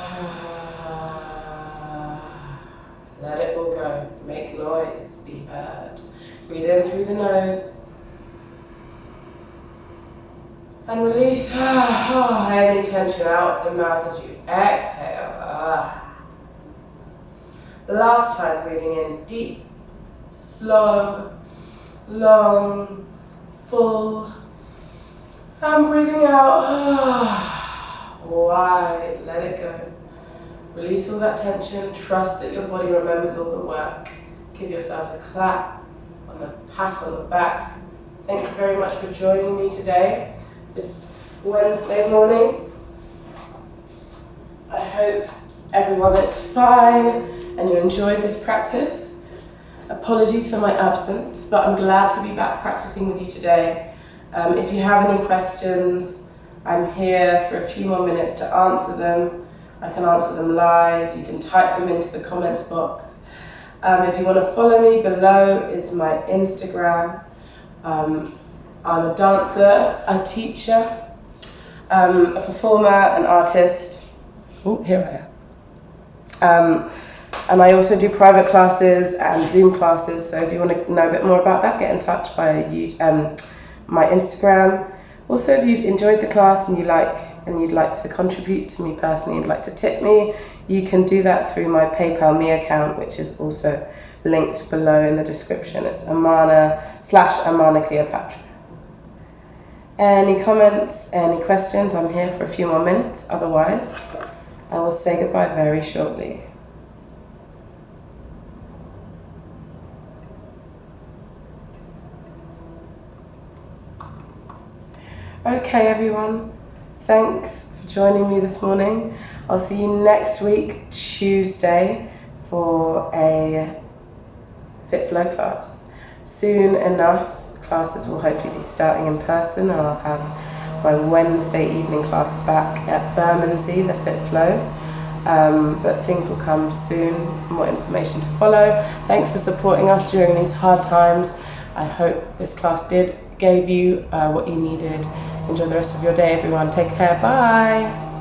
Let it all go. Make noise. Be heard. Breathe in through the nose. And release any tension out of the mouth as you exhale. Last time, breathing in deep, slow, long, full. And breathing out wide. Let it go. Release all that tension. Trust that your body remembers all the work. Give yourselves a clap on the pat on the back. Thank you very much for joining me today, this Wednesday morning. I hope everyone is fine and you enjoyed this practice. Apologies for my absence, but I'm glad to be back practicing with you today. If you have any questions, I'm here for a few more minutes to answer them. I can answer them live. You can type them into the comments box. If you want to follow me, below is my Instagram. I'm a dancer, a teacher, a performer, an artist. Oh, here I am. And I also do private classes and Zoom classes. So if you want to know a bit more about that, get in touch by my Instagram. Also, if you've enjoyed the class and you'd like to contribute to me personally and like to tip me, you can do that through my PayPal Me account, which is also linked below in the description. It's Amarnah/Amarnah Cleopatra. Any comments, any questions? I'm here for a few more minutes. Otherwise, I will say goodbye very shortly. Okay, everyone. Thanks for joining me this morning. I'll see you next week, Tuesday, for a Fit Flow class. Soon enough, classes will hopefully be starting in person, and I'll have my Wednesday evening class back at Bermondsey, the Fit Flow. But things will come soon, more information to follow. Thanks for supporting us during these hard times. I hope this class gave you what you needed. Enjoy the rest of your day, everyone. Take care. Bye.